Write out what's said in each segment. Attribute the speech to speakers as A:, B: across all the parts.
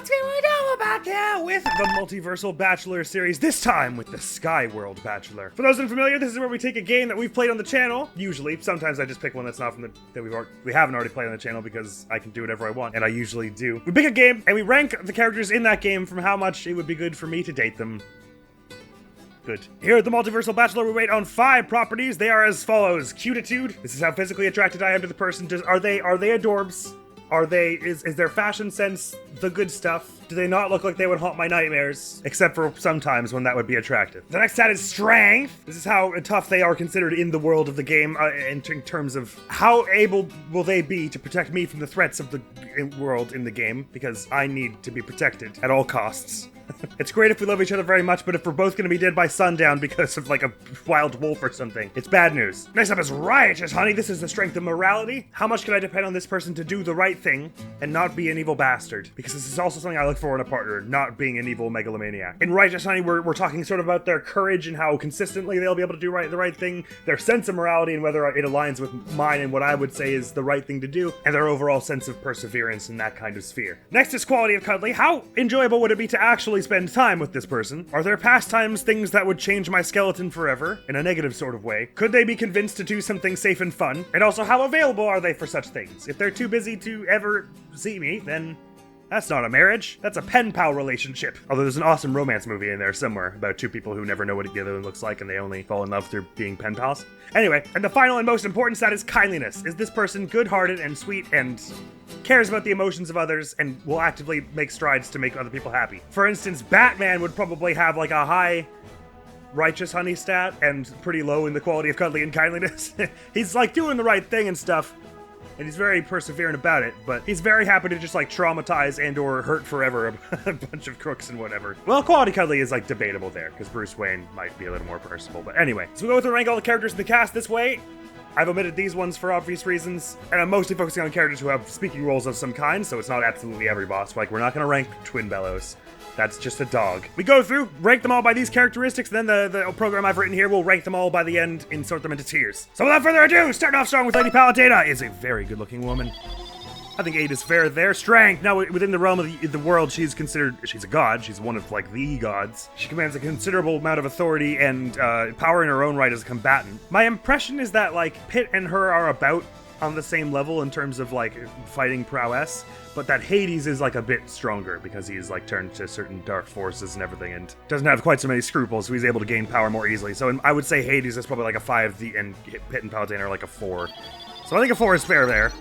A: What's going on back here with the Multiversal Bachelor series, this time with the Skyworld Bachelor. For those unfamiliar, this is where we take a game that we've played on the channel, usually. Sometimes I just pick one that's not from we haven't already played on the channel because I can do whatever I want, and I usually do. We pick a game, and we rank the characters in that game from how much it would be good for me to date them. Good. Here at the Multiversal Bachelor, we rate on 5 properties. They are as follows. Cutitude. This is how physically attracted I am to the person. Are they adorbs? Is their fashion sense the good stuff? Do they not look like they would haunt my nightmares? Except for sometimes when that would be attractive. The next stat is strength. This is how tough they are considered in the world of the game in terms of how able will they be to protect me from the threats of the world in the game, because I need to be protected at all costs. It's great if we love each other very much, but if we're both gonna be dead by sundown because of like a wild wolf or something, it's bad news. Next up is righteous, honey. This is the strength of morality. How much can I depend on this person to do the right thing and not be an evil bastard? Because this is also something I look for in a partner, not being an evil megalomaniac. In righteous, honey, we're talking sort of about their courage and how consistently they'll be able to do the right thing, their sense of morality and whether it aligns with mine and what I would say is the right thing to do, and their overall sense of perseverance in that kind of sphere. Next is quality of cuddly. How enjoyable would it be to actually spend time with this person? Are their pastimes things that would change my skeleton forever, in a negative sort of way? Could they be convinced to do something safe and fun? And also, how available are they for such things? If they're too busy to ever see me, then that's not a marriage. That's a pen pal relationship. Although there's an awesome romance movie in there somewhere about 2 people who never know what the other one looks like and they only fall in love through being pen pals. Anyway, and the final and most important stat is kindliness. Is this person good-hearted and sweet and cares about the emotions of others and will actively make strides to make other people happy? For instance, Batman would probably have like a high righteous honey stat and pretty low in the quality of cuddly and kindliness. He's like doing the right thing and stuff, and he's very perseverant about it, but he's very happy to just like traumatize and or hurt forever a bunch of crooks and whatever. Well, quality cuddly is like debatable there, because Bruce Wayne might be a little more personable, but anyway. So we go through and rank all the characters in the cast this way. I've omitted these ones for obvious reasons, and I'm mostly focusing on characters who have speaking roles of some kind, so it's not absolutely every boss. Like, we're not gonna rank Twin Bellows. That's just a dog. We go through, rank them all by these characteristics, then the program I've written here will rank them all by the end and sort them into tiers. So without further ado, starting off strong with Lady Paladina is a very good-looking woman. I think 8 is fair there. Strength. Now, within the realm of the world, she's a god. She's one of, like, the gods. She commands a considerable amount of authority and power in her own right as a combatant. My impression is that, like, Pitt and her are about on the same level in terms of, like, fighting prowess, but that Hades is, like, a bit stronger because he's, like, turned to certain dark forces and everything and doesn't have quite so many scruples, so he's able to gain power more easily. So I would say Hades is probably, like, a 5, and Pitt and Paladin are, like, a 4. So I think a 4 is fair there.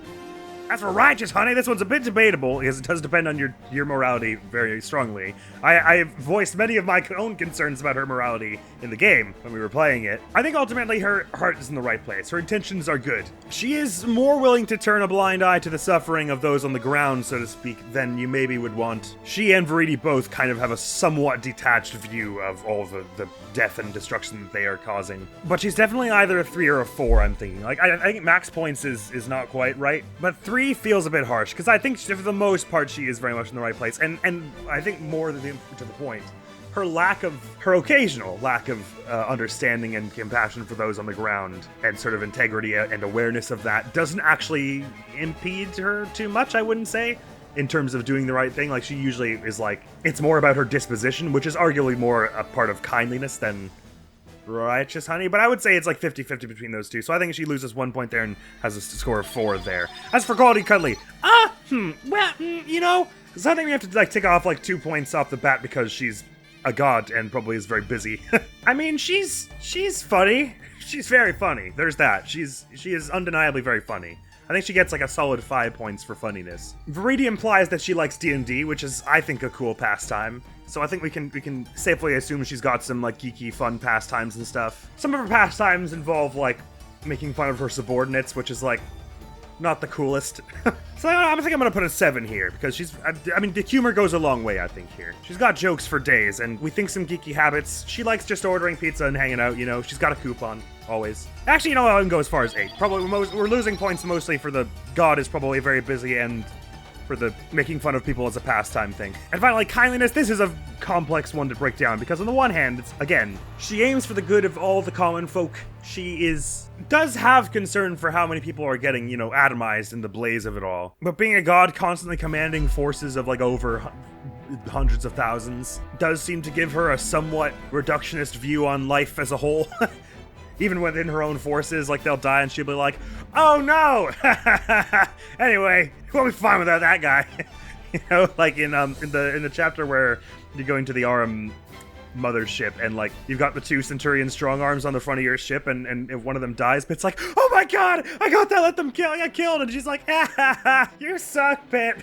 A: As for righteous, honey, this one's a bit debatable, because it does depend on your morality very strongly. I voiced many of my own concerns about her morality in the game when we were playing it. I think ultimately her heart is in the right place. Her intentions are good. She is more willing to turn a blind eye to the suffering of those on the ground, so to speak, than you maybe would want. She and Verity both kind of have a somewhat detached view of all the death and destruction that they are causing. But she's definitely either a 3 or a 4, I'm thinking. Like, I think max points is not quite right, but 3 feels a bit harsh, because I think for the most part she is very much in the right place, and I think more to the point, her occasional lack of understanding and compassion for those on the ground and sort of integrity and awareness of that doesn't actually impede her too much, I wouldn't say, in terms of doing the right thing. Like, she usually is like, it's more about her disposition, which is arguably more a part of kindliness than righteous, honey, but I would say it's like 50-50 between those two, so I think she loses 1 point there and has a score of 4 there. As for quality cuddly, you know, so I think we have to like take off like 2 points off the bat because she's a god and probably is very busy. I mean, she's funny. She's very funny. There's that. She is undeniably very funny. I think she gets like a solid 5 points for funniness. Verity implies that she likes D&D, which is, I think, a cool pastime. So I think we can safely assume she's got some like geeky fun pastimes and stuff. Some of her pastimes involve like making fun of her subordinates, which is like not the coolest. So I think I'm gonna put a 7 here because I mean, the humor goes a long way, I think, here. She's got jokes for days, and we think some geeky habits. She likes just ordering pizza and hanging out, you know. She's got a coupon, always. Actually, you know, I can go as far as 8. Probably we're losing points mostly for the god is probably very busy and for the making fun of people as a pastime thing. And finally, kindliness. This is a complex one to break down because on the one hand, it's, again, she aims for the good of all the common folk. She does have concern for how many people are getting, you know, atomized in the blaze of it all. But being a god constantly commanding forces of like over hundreds of thousands, does seem to give her a somewhat reductionist view on life as a whole. Even within her own forces, like they'll die and she'll be like, oh no! Anyway, we'll be fine without that guy. You know, like in the chapter where you're going to the Aram mothership and like you've got the 2 Centurion strong arms on the front of your ship and if one of them dies, Pitt's like, oh my god, I got that, let them kill, I got killed, and she's like, you suck, Pitt.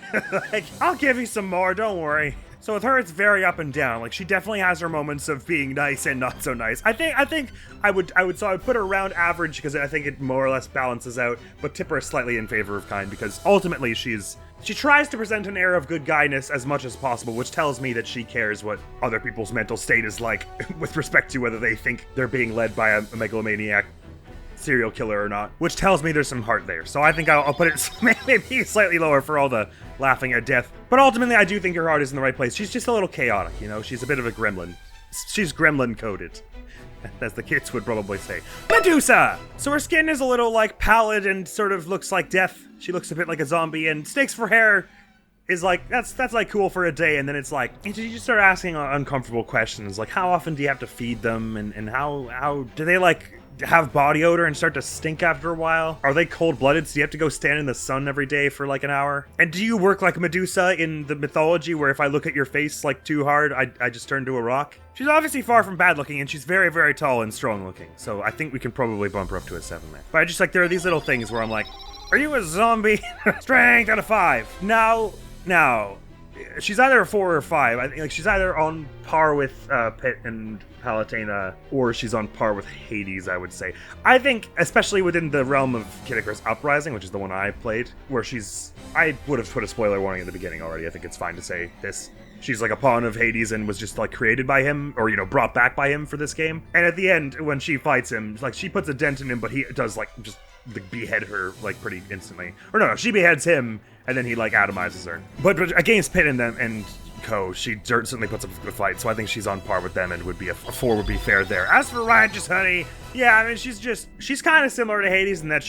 A: Like, I'll give you some more, don't worry. So with her, it's very up and down. Like, she definitely has her moments of being nice and not so nice. I think I would put her around average because I think it more or less balances out, but tip her slightly in favor of kind because ultimately she tries to present an air of good guyness as much as possible, which tells me that she cares what other people's mental state is like with respect to whether they think they're being led by a megalomaniac serial killer or not, which tells me there's some heart there. So I think I'll put it maybe slightly lower for all the laughing at death. But ultimately, I do think her heart is in the right place. She's just a little chaotic, you know? She's a bit of a gremlin. She's gremlin-coded, as the kids would probably say. Medusa! So her skin is a little, like, pallid and sort of looks like death. She looks a bit like a zombie, and snakes for hair is like, that's like cool for a day, and then it's like, you just start asking uncomfortable questions, like how often do you have to feed them, and how do they, like, have body odor and start to stink after a while? Are they cold-blooded, so you have to go stand in the sun every day for like an hour? And do you work like Medusa in the mythology where if I look at your face like too hard, I just turn to a rock? She's obviously far from bad looking and she's very, very tall and strong looking, so I think we can probably bump her up to a 7 there. But I just like, there are these little things where I'm like, are you a zombie? Strength out of 5. Now, she's either a 4 or a 5. I think like she's either on par with Pitt and Palutena, or she's on par with Hades, I would say. I think, especially within the realm of Kid Icarus Uprising, which is the one I played, where I would have put a spoiler warning at the beginning already. I think it's fine to say this. She's like a pawn of Hades and was just like created by him, or, you know, brought back by him for this game. And at the end, when she fights him, like she puts a dent in him, but he does like just behead her like pretty instantly. Or no, she beheads him and then he like atomizes her. But against Pitt and them and Co, she certainly puts up a good fight, so I think she's on par with them and would be a 4 would be fair there. As for Righteous Honey, yeah, I mean, she's kind of similar to Hades in that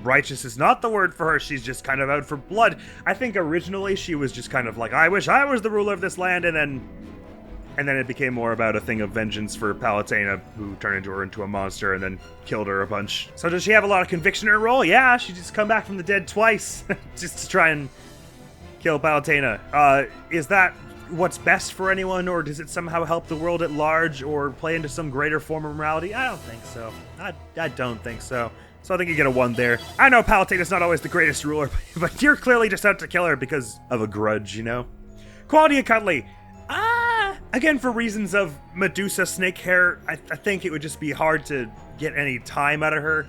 A: righteous is not the word for her, she's just kind of out for blood. I think originally she was just kind of like, I wish I was the ruler of this land, and then it became more about a thing of vengeance for Palutena, who turned her into a monster and then killed her a bunch. So does she have a lot of conviction in her role? Yeah, she just come back from the dead twice, just to try and kill Palutena. Is that what's best for anyone, or does it somehow help the world at large, or play into some greater form of morality? I don't think so. I don't think so. So I think you get a 1 there. I know Palutena's not always the greatest ruler, but you're clearly just out to kill her because of a grudge, you know? Quality of cuddly. Again, for reasons of Medusa snake hair, I think it would just be hard to get any time out of her.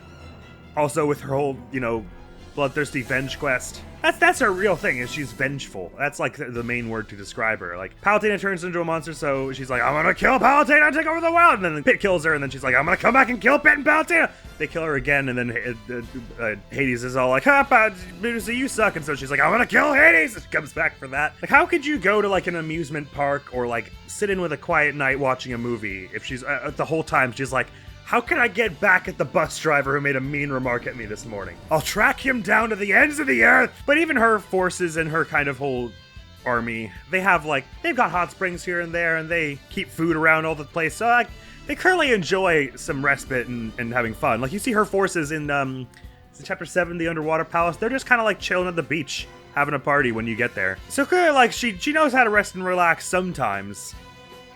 A: Also with her whole, you know, bloodthirsty venge quest. That's her real thing, is she's vengeful. That's like the main word to describe her. Like, Palutena turns into a monster, so she's like, I'm gonna kill Palutena and take over the world! And then Pitt kills her, and then she's like, I'm gonna come back and kill Pitt and Palutena! They kill her again, and then Hades is all like, Medusa, you suck! And so she's like, I'm gonna kill Hades! And she comes back for that. Like, how could you go to like an amusement park or like sit in with a quiet night watching a movie if she's, the whole time she's like, how can I get back at the bus driver who made a mean remark at me this morning? I'll track him down to the ends of the earth! But even her forces and her kind of whole army, they've got hot springs here and there, and they keep food around all the place, so like, they clearly enjoy some respite and having fun. Like, you see her forces in Chapter 7, the Underwater Palace, they're just kind of like chilling at the beach, having a party when you get there. So clearly, like, she knows how to rest and relax sometimes.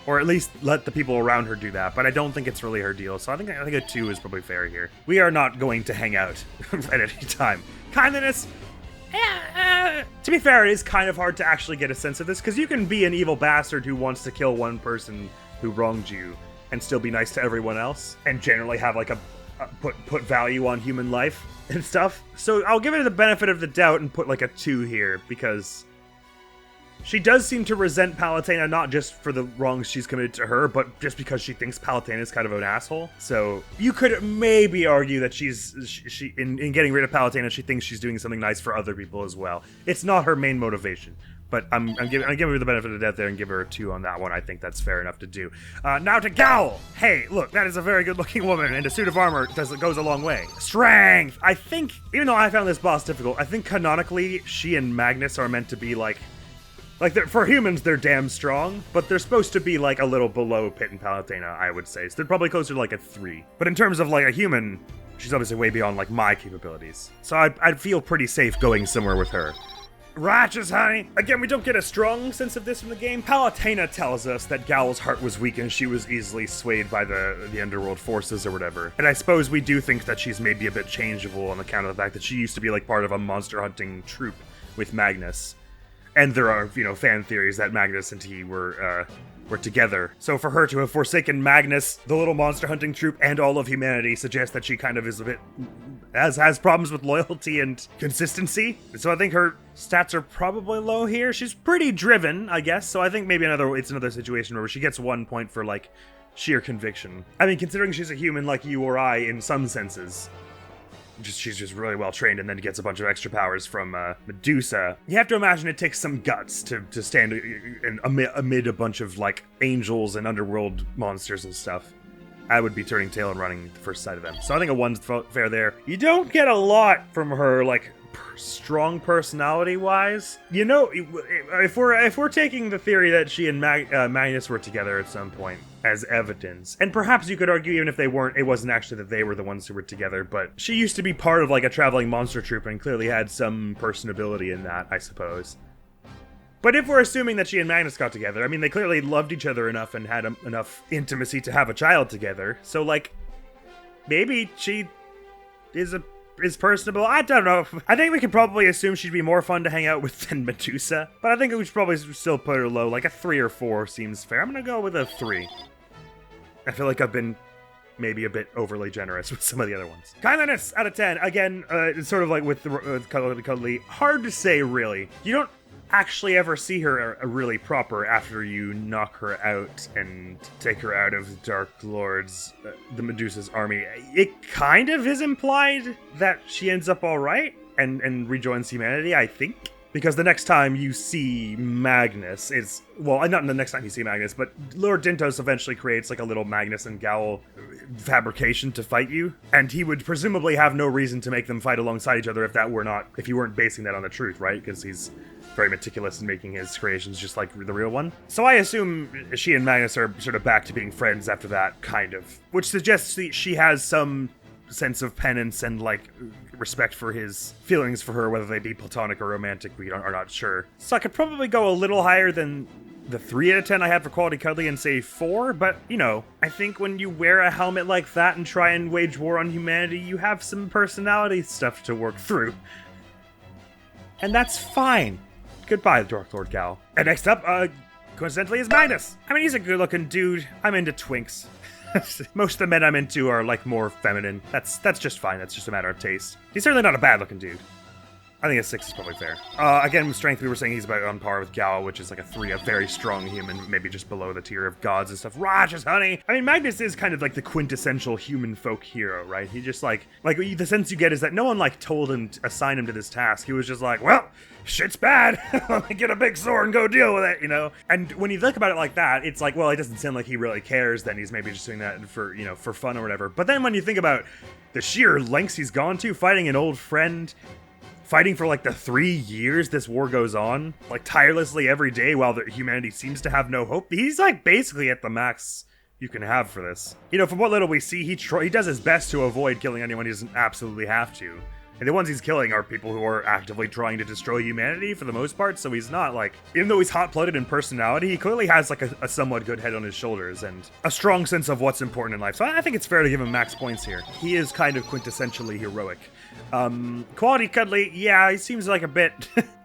A: Or at least let the people around her do that, but I don't think it's really her deal, so I think a 2 is probably fair here. We are not going to hang out at any time. Kindliness, to be fair, it is kind of hard to actually get a sense of this, because you can be an evil bastard who wants to kill one person who wronged you, and still be nice to everyone else, and generally have like put value on human life and stuff. So I'll give it the benefit of the doubt and put like a 2 here, because she does seem to resent Palutena, not just for the wrongs she's committed to her, but just because she thinks Palutena is kind of an asshole. So you could maybe argue that she in getting rid of Palutena, she thinks she's doing something nice for other people as well. It's not her main motivation, but I'm giving her the benefit of the doubt there and give her a 2 on that one. I think that's fair enough to do. Now to Gowl. Hey, look, that is a very good-looking woman, and a suit of armor goes a long way. Strength. I think, even though I found this boss difficult, I think canonically she and Magnus are meant to be like Like, for humans, they're damn strong, but they're supposed to be, like, a little below Pit and Palutena, I would say. So they're probably closer to, like, a 3. But in terms of, like, a human, she's obviously way beyond, like, my capabilities. So I'd feel pretty safe going somewhere with her. Righteous, honey. Again, we don't get a strong sense of this from the game. Palutena tells us that Gal's heart was weak and she was easily swayed by the underworld forces or whatever. And I suppose we do think that she's maybe a bit changeable on account of the fact that she used to be, like, part of a monster hunting troupe with Magnus. And there are, you know, fan theories that Magnus and he were together. So for her to have forsaken Magnus, the little monster hunting troupe, and all of humanity suggests that she kind of is a bit, has problems with loyalty and consistency. So I think her stats are probably low here. She's pretty driven, I guess. So I think maybe it's another situation where she gets 1 point for, like, sheer conviction. I mean, considering she's a human like you or I in some senses, she's just really well trained and then gets a bunch of extra powers from Medusa. You have to imagine it takes some guts to stand amid a bunch of, like, angels and underworld monsters and stuff. I would be turning tail and running the first sight of them. So I think a 1's fair there. You don't get a lot from her, like, strong personality-wise. You know, if we're taking the theory that she and Magnus were together at some point as evidence, and perhaps you could argue even if they weren't, it wasn't actually that they were the ones who were together, but she used to be part of, like, a traveling monster troupe and clearly had some personability in that, I suppose. But if we're assuming that she and Magnus got together, I mean, they clearly loved each other enough and had enough intimacy to have a child together. So, like, maybe she is personable. I don't know. I think we could probably assume she'd be more fun to hang out with than Medusa. But I think we should probably still put her low. Like a 3 or 4 seems fair. I'm going to go with a 3. I feel like I've been maybe a bit overly generous with some of the other ones. Kindliness out of 10. Again, it's sort of like with Cuddly. Hard to say, really. You don't actually ever see her really proper after you knock her out and take her out of the Dark Lord's, the Medusa's army. It kind of is implied that she ends up alright and rejoins humanity, I think. Because the next time you see Magnus, well, not the next time you see Magnus, but Lord Dintos eventually creates, like, a little Magnus and Gal fabrication to fight you. And he would presumably have no reason to make them fight alongside each other if you weren't basing that on the truth, right? Because he's very meticulous in making his creations just like the real one. So I assume she and Magnus are sort of back to being friends after that, kind of. Which suggests she has some sense of penance and, like, respect for his feelings for her, whether they be platonic or romantic, we are not sure. So I could probably go a little higher than the 3 out of 10 I had for Quality Cuddly and say 4, but, you know, I think when you wear a helmet like that and try and wage war on humanity, you have some personality stuff to work through. And that's fine. Goodbye, Dark Lord Gal. And next up, coincidentally, is Magnus. I mean, he's a good-looking dude. I'm into twinks. Most of the men I'm into are, like, more feminine. That's just fine. That's just a matter of taste. He's certainly not a bad-looking dude. I think a 6 is probably fair. Again, with strength, we were saying he's about on par with Gal, which is like a 3, a very strong human, maybe just below the tier of gods and stuff. Righteous, honey! I mean, Magnus is kind of like the quintessential human folk hero, right? He just like the sense you get is that no one, like, told him, assigned him to this task. He was just like, well, shit's bad. Let me get a big sword and go deal with it, you know? And when you think about it like that, it's like, well, it doesn't sound like he really cares, then he's maybe just doing that for, you know, for fun or whatever. But then when you think about the sheer lengths he's gone to, fighting an old friend, fighting for, like, the 3 years this war goes on, like, tirelessly every day while the humanity seems to have no hope, he's, like, basically at the max you can have for this. You know, from what little we see, he does his best to avoid killing anyone he doesn't absolutely have to. And the ones he's killing are people who are actively trying to destroy humanity for the most part, so he's not, like, even though he's hot-blooded in personality, he clearly has, like, a somewhat good head on his shoulders and a strong sense of what's important in life. So I think it's fair to give him max points here. He is kind of quintessentially heroic. Quality Cuddly, yeah, he seems like a bit,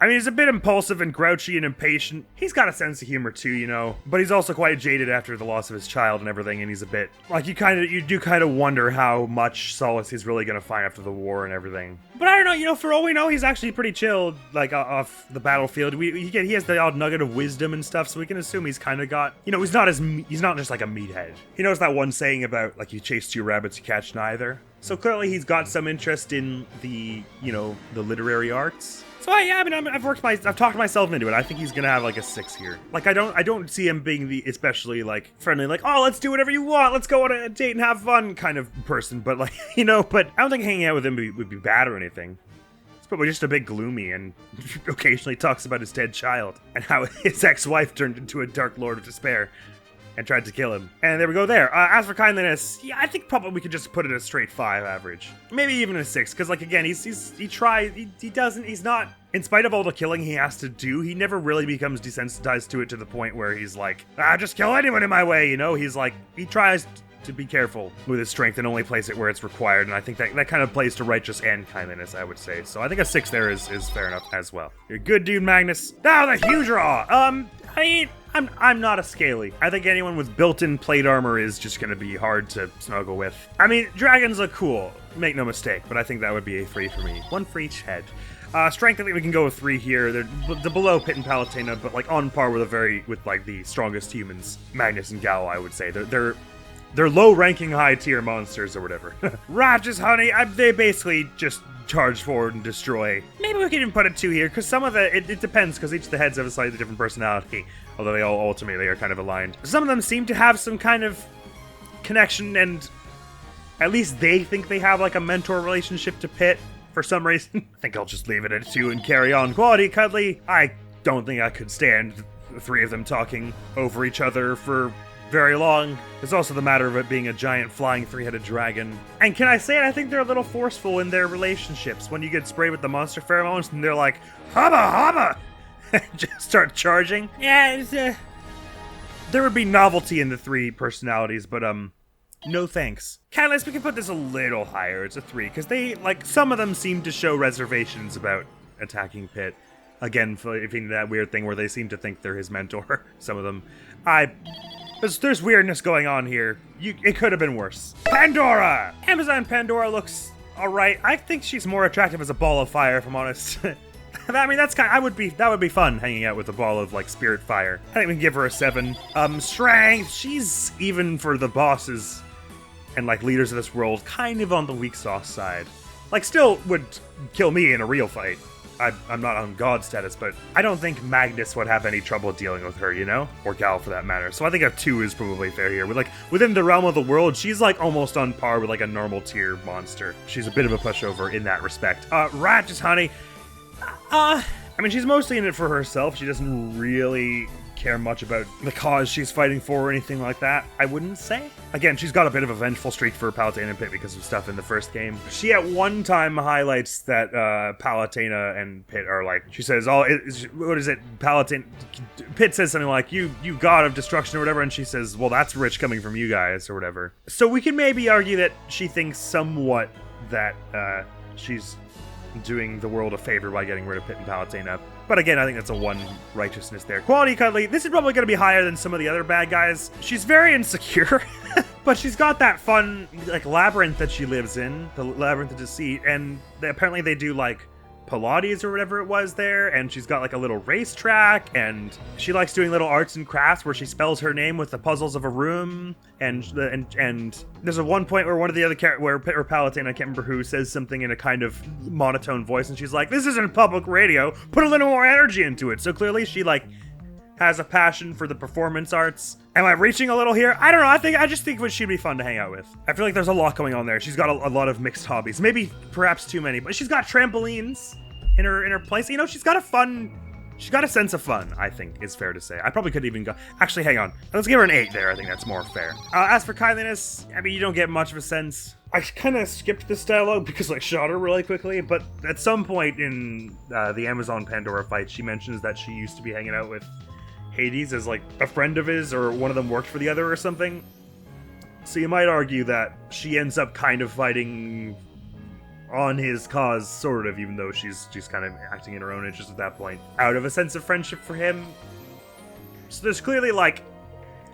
A: I mean, he's a bit impulsive and grouchy and impatient. He's got a sense of humor too, you know, but he's also quite jaded after the loss of his child and everything, and he's a bit, like, you do kind of wonder how much solace he's really gonna find after the war and everything. But I don't know, you know, for all we know, he's actually pretty chill, like, off the battlefield. He has the odd nugget of wisdom and stuff, so we can assume he's kind of got, you know, he's not just like a meathead. He knows that one saying about, like, you chase 2 rabbits, you catch neither. So clearly he's got some interest in the, you know, the literary arts. So yeah, I mean, I've talked myself into it. I think he's gonna have like a 6 here. Like, I don't see him being the especially, like, friendly, like, oh, let's do whatever you want, let's go on a date and have fun kind of person. But, like, you know, but I don't think hanging out with him would be bad or anything. probably just a bit gloomy and occasionally talks about his dead child and how his ex-wife turned into a Dark Lord of Despair and tried to kill him. And there we go there. As for kindliness, yeah, I think probably we could just put it a straight 5 average. Maybe even a 6, because like again, he's not, in spite of all the killing he has to do, he never really becomes desensitized to it to the point where he's like, just kill anyone in my way, you know? He's like, he tries to be careful with his strength and only place it where it's required, and I think that kind of plays to righteous and kindliness, I would say. So I think a 6 there is fair enough as well. You're a good dude, Magnus. Now the huge raw. I'm not a scaly. I think anyone with built-in plate armor is just gonna be hard to snuggle with. I mean, dragons look cool, make no mistake, but I think that would be a 3 for me. 1 for each head. Strength, I think we can go with 3 here. They're below Pit and Palutena, but like on par with like the strongest humans, Magnus and Gal, I would say. They're low-ranking, high-tier monsters or whatever. Righteous honey, they basically just charge forward and destroy. Maybe we could even put a 2 here, because some of it depends, because each of the heads have a slightly different personality, although they all ultimately are kind of aligned. Some of them seem to have some kind of connection, and at least they think they have like a mentor relationship to Pit for some reason. I think I'll just leave it at 2 and carry on. Quality, cuddly. I don't think I could stand the 3 of them talking over each other for very long. It's also the matter of it being a giant flying 3-headed dragon. And can I say it? I think they're a little forceful in their relationships. When you get sprayed with the monster pheromones and they're like, hubba hubba, and just start charging. Yeah, there would be novelty in the 3 personalities, but no thanks. Catalyst, we can put this a little higher. It's a 3, because some of them seem to show reservations about attacking Pit. Again, finding that weird thing where they seem to think they're his mentor. Some of them. There's weirdness going on here. It could have been worse. Pandora! Amazon Pandora looks alright. I think she's more attractive as a ball of fire, if I'm honest. I mean, that would be fun, hanging out with a ball of, like, spirit fire. I think we can give her a 7. Strength, she's, even for the bosses and, like, leaders of this world, kind of on the weak sauce side. Like, still would kill me in a real fight. I'm not on god status, but I don't think Magnus would have any trouble dealing with her, you know? Or Gal, for that matter. So I think a 2 is probably fair here. Within the realm of the world, she's like almost on par with like a normal tier monster. She's a bit of a pushover in that respect. Righteous honey. I mean, she's mostly in it for herself. She doesn't really care much about the cause she's fighting for or anything like that, I wouldn't say. Again, she's got a bit of a vengeful streak for Palutena and Pit because of stuff in the first game. She at one time highlights that Palutena and Pit are like, she says, what is it, Pit says something like, you god of destruction or whatever, and she says, well, that's rich coming from you guys or whatever. So we can maybe argue that she thinks somewhat that she's doing the world a favor by getting rid of Pit and Palutena. But again, I think that's a 1 righteousness there. Quality, cuddly. This is probably going to be higher than some of the other bad guys. She's very insecure, but she's got that fun, like, labyrinth that she lives in, the labyrinth of deceit, and apparently they do, like, Pilates or whatever it was there, and she's got like a little racetrack, and she likes doing little arts and crafts where she spells her name with the puzzles of a room, and there's a one point where one of the other where Palutena, I can't remember who, says something in a kind of monotone voice, and she's like, this isn't public radio, put a little more energy into it. So clearly she like has a passion for the performance arts. Am I reaching a little here? I don't know. I just think she'd be fun to hang out with. I feel like there's a lot going on there. She's got a lot of mixed hobbies. Maybe perhaps too many, but she's got trampolines in her place. You know, she's got a sense of fun, I think, is fair to say. I probably could even go... Actually, hang on. Let's give her an 8 there. I think that's more fair. As for kindliness, I mean, you don't get much of a sense. I kind of skipped this dialogue because I shot her really quickly, but at some point in the Amazon Pandora fight, she mentions that she used to be hanging out with Hades as like a friend of his, or one of them worked for the other or something. So you might argue that she ends up kind of fighting on his cause, sort of, even though she's kind of acting in her own interest at that point, out of a sense of friendship for him. So there's clearly like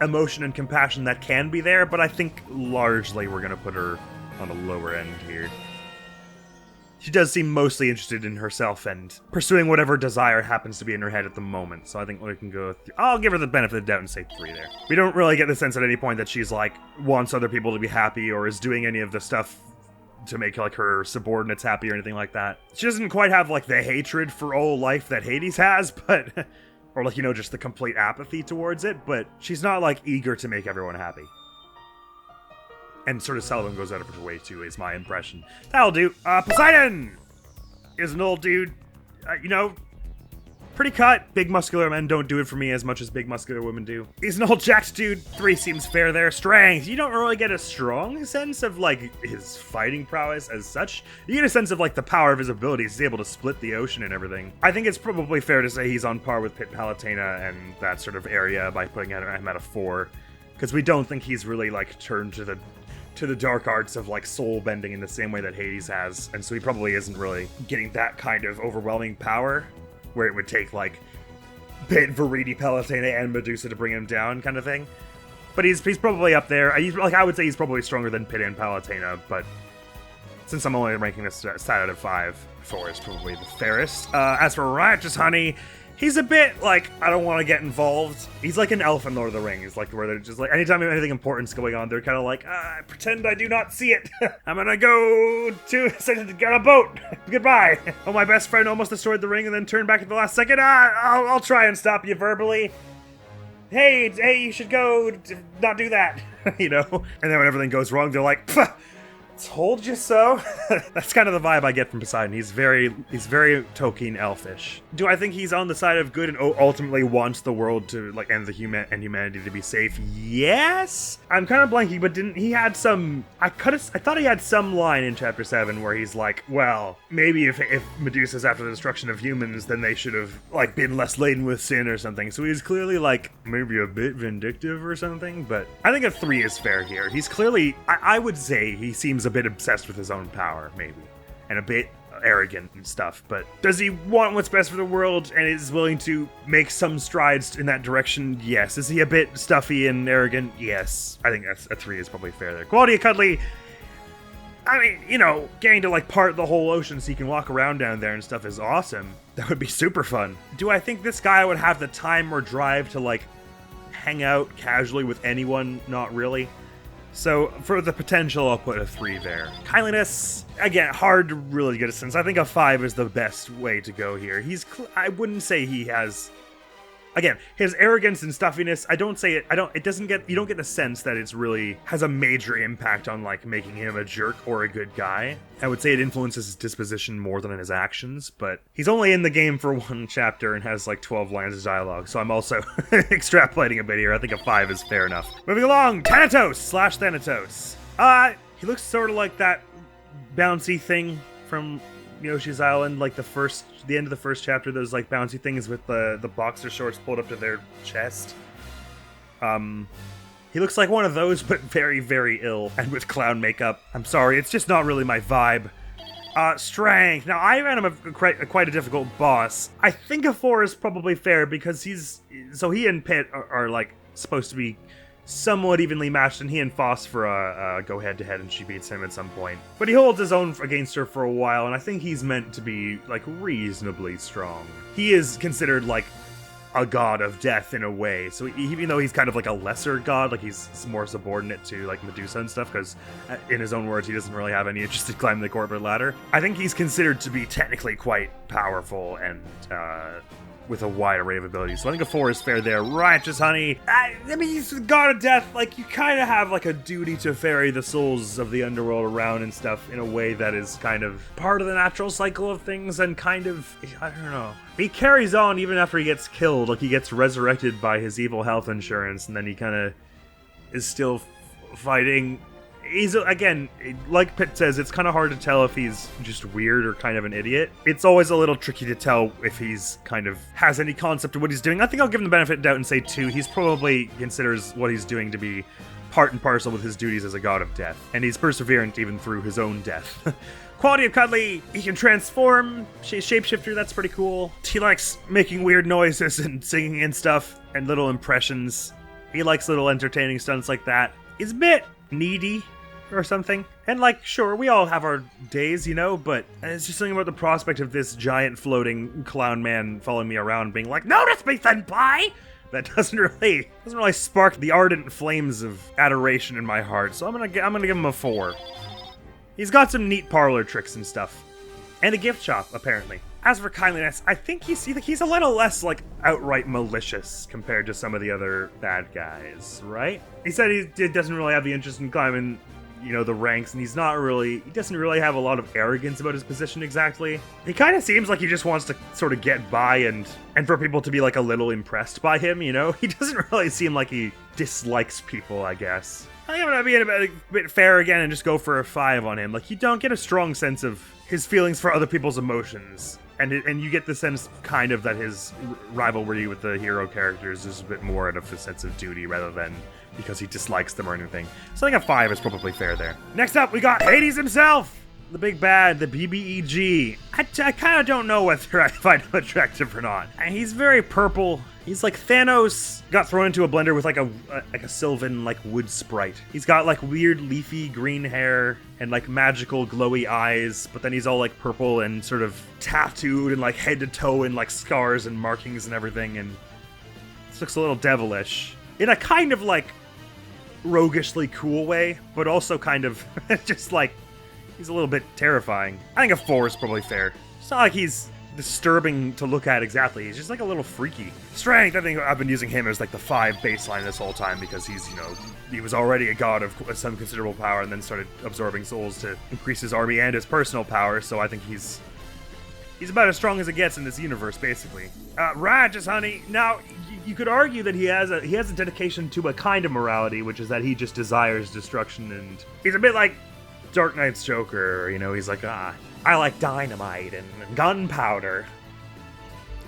A: emotion and compassion that can be there, but I think largely we're gonna put her on the lower end here. She does seem mostly interested in herself and pursuing whatever desire happens to be in her head at the moment. So I think we can go... I'll give her the benefit of the doubt and say 3 there. We don't really get the sense at any point that she's, like, wants other people to be happy or is doing any of the stuff to make, like, her subordinates happy or anything like that. She doesn't quite have, like, the hatred for all life that Hades has, but... or, like, you know, just the complete apathy towards it. But she's not, like, eager to make everyone happy. And sort of seldom goes out of her way, too, is my impression. That'll do. Poseidon! is an old dude. You know, pretty cut. Big muscular men don't do it for me as much as big muscular women do. He's an old jacked dude. 3 seems fair there. Strength. You don't really get a strong sense of, like, his fighting prowess as such. You get a sense of, like, the power of his abilities. He's able to split the ocean and everything. I think it's probably fair to say he's on par with Pit Palutena and that sort of area by putting him at a 4. Because we don't think he's really, like, turned to the dark arts of, like, soul bending in the same way that Hades has. And so he probably isn't really getting that kind of overwhelming power, where it would take, like, Pit, Viridi, Palutena, and Medusa to bring him down, kind of thing. But he's probably up there. I would say he's probably stronger than Pit and Palutena, but since I'm only ranking this stat out of 5, 4 is probably the fairest. As for Righteous Honey, he's a bit, like, I don't want to get involved. He's like an elf in Lord of the Rings, like, where they're just, like, anytime anything important's going on, they're kind of like, pretend I do not see it. I'm gonna go get a boat. Goodbye. Oh, my best friend almost destroyed the ring and then turned back at the last second. I'll try and stop you verbally. Hey, you should go not do that. You know? And then when everything goes wrong, they're like, pah! Told you so. That's kind of the vibe I get from Poseidon. He's very Tolkien elfish. Do I think he's on the side of good and ultimately wants the world to, like, end humanity to be safe? Yes. I'm kind of blanking, but didn't he had some? I thought he had some line in chapter 7 where he's like, well, maybe if Medusa's after the destruction of humans, then they should have, like, been less laden with sin or something. So he's clearly, like, maybe a bit vindictive or something. But I think a 3 is fair here. He's clearly, I would say he seems a bit obsessed with his own power, maybe, and a bit arrogant and stuff, but does he want what's best for the world and is willing to make some strides in that direction? Yes. Is he a bit stuffy and arrogant? Yes. I think that's a 3 is probably fair there. Quality of cuddly, I mean, you know, getting to, like, part the whole ocean so you can walk around down there and stuff is awesome. That would be super fun. Do I think this guy would have the time or drive to, like, hang out casually with anyone? Not really. So, for the potential, I'll put a 3 there. Kindliness, again, hard to really get a sense. I think a 5 is the best way to go here. I wouldn't say he has... Again, his arrogance and stuffiness, you don't get the sense that it's really has a major impact on, like, making him a jerk or a good guy. I would say it influences his disposition more than his actions, but he's only in the game for 1 chapter and has, like, 12 lines of dialogue, so I'm also extrapolating a bit here. I think a 5 is fair enough. Moving along, Thanatos. He looks sort of like that bouncy thing from Yoshi's Island, like the end of the first chapter, those, like, bouncy things with the boxer shorts pulled up to their chest. He looks like one of those, but very, very ill, and with clown makeup. I'm sorry, it's just not really my vibe. Strength. Now, I ran him quite a difficult boss. I think a 4 is probably fair, because he and Pit are like, supposed to be somewhat evenly matched, and he and Phosphora go head-to-head, and she beats him at some point. But he holds his own against her for a while, and I think he's meant to be, like, reasonably strong. He is considered, like, a god of death in a way, so even though he's kind of like a lesser god, like, he's more subordinate to, like, Medusa and stuff, because in his own words, he doesn't really have any interest in climbing the corporate ladder. I think he's considered to be technically quite powerful and, with a wide array of abilities. So I think a 4 is fair there. Righteous Honey. I mean, he's the god of death. Like, you kind of have, like, a duty to ferry the souls of the underworld around and stuff in a way that is kind of part of the natural cycle of things, and kind of, I don't know. He carries on even after he gets killed. Like, he gets resurrected by his evil health insurance, and then he kind of is still fighting. He's, again, like Pitt says, it's kind of hard to tell if he's just weird or kind of an idiot. It's always a little tricky to tell if he's kind of has any concept of what he's doing. I think I'll give him the benefit of doubt and say 2. He's probably considers what he's doing to be part and parcel with his duties as a god of death. And he's perseverant even through his own death. Quality of cuddly, he can transform, shapeshifter, that's pretty cool. He likes making weird noises and singing and stuff, and little impressions. He likes little entertaining stunts like that. He's a bit needy or something. And, like, sure, we all have our days, you know, but it's just something about the prospect of this giant floating clown man following me around being like, "Notice me, senpai!" That doesn't really spark the ardent flames of adoration in my heart, so I'm gonna give him a 4. He's got some neat parlor tricks and stuff. And a gift shop, apparently. As for kindliness, I think he's a little less, like, outright malicious compared to some of the other bad guys, right? He said he doesn't really have the interest in climbing you know, the ranks, and he doesn't really have a lot of arrogance about his position exactly. He kind of seems like he just wants to sort of get by and for people to be like a little impressed by him, you know? He doesn't really seem like he dislikes people, I guess. I think I'm gonna be a bit fair again and just go for a 5 on him. Like, you don't get a strong sense of his feelings for other people's emotions. And you get the sense, kind of, that his rivalry with the hero characters is a bit more out of a sense of duty rather than because he dislikes them or anything. So I think a 5 is probably fair there. Next up, we got Hades himself! The big bad, the BBEG. I kind of don't know whether I find him attractive or not. And he's very purple. He's like Thanos got thrown into a blender with like a sylvan like wood sprite. He's got like weird leafy green hair and like magical glowy eyes, but then he's all like purple and sort of tattooed and like head to toe in like scars and markings and everything, and this looks a little devilish in a kind of like roguishly cool way, but also kind of just like he's a little bit terrifying. I think a 4 is probably fair. It's not like he's disturbing to look at exactly. He's just like a little freaky. Strength, I think I've been using him as like the 5 baseline this whole time because he's, you know, he was already a god of some considerable power and then started absorbing souls to increase his army and his personal power, so I think he's about as strong as it gets in this universe, basically. Righteous Honey. Now, you could argue that he has a dedication to a kind of morality, which is that he just desires destruction, and he's a bit like Dark Knight's Joker, you know, he's like, I like dynamite and gunpowder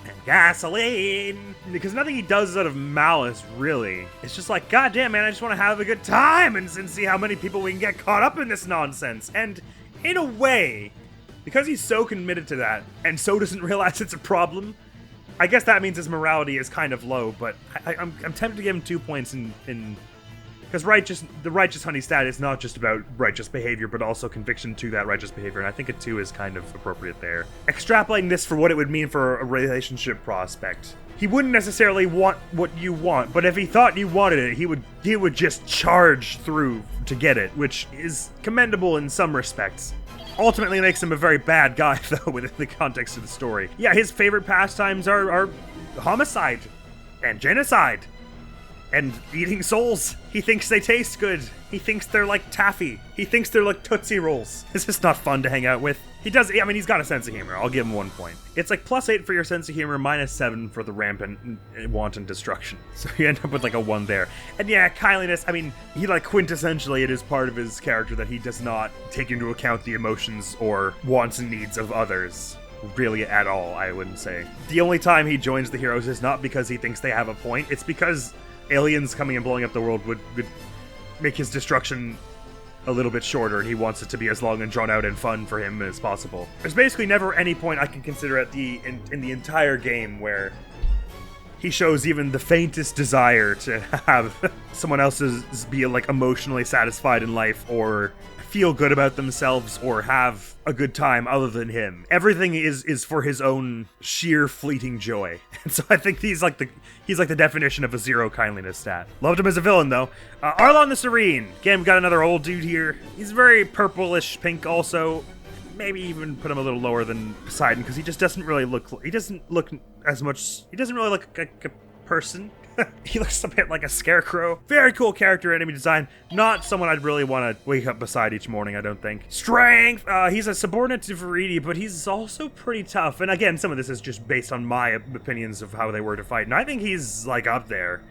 A: and gasoline, because nothing he does is out of malice, really. It's just like, God damn, man, I just want to have a good time and see how many people we can get caught up in this nonsense. And in a way, because he's so committed to that and so doesn't realize it's a problem, I guess that means his morality is kind of low, but I'm tempted to give him 2 points in because the righteous honey stat is not just about righteous behavior, but also conviction to that righteous behavior, and I think a 2 is kind of appropriate there. Extrapolating this for what it would mean for a relationship prospect. He wouldn't necessarily want what you want, but if he thought you wanted it, he would just charge through to get it, which is commendable in some respects. Ultimately makes him a very bad guy, though, within the context of the story. Yeah, his favorite pastimes are homicide and genocide and eating souls. He thinks they taste good. He thinks they're like taffy. He thinks they're like Tootsie Rolls. It's just not fun to hang out with. He does, I mean, he's got a sense of humor. I'll give him 1 point. It's like +8 for your sense of humor, -7 for the rampant wanton destruction. So you end up with like a 1 there. And yeah, kindliness, I mean, he like quintessentially, it is part of his character that he does not take into account the emotions or wants and needs of others. Really at all, I wouldn't say. The only time he joins the heroes is not because he thinks they have a point, it's because aliens coming and blowing up the world would make his destruction a little bit shorter, and he wants it to be as long and drawn out and fun for him as possible. There's basically never any point I can consider in the entire game where he shows even the faintest desire to have someone else's be like emotionally satisfied in life or feel good about themselves or have a good time other than him. Everything is for his own sheer fleeting joy. And so I think he's like the definition of a 0 kindliness stat. Loved him as a villain, though. Arlon the Serene. Again, we got another old dude here. He's very purplish pink also. Maybe even put him a little lower than Poseidon, because he just doesn't really look like a person. He looks a bit like a scarecrow. Very cool character enemy design. Not someone I'd really want to wake up beside each morning, I don't think. Strength! He's a subordinate to Viridi, but he's also pretty tough. And again, some of this is just based on my opinions of how they were to fight. And I think he's, like, up there.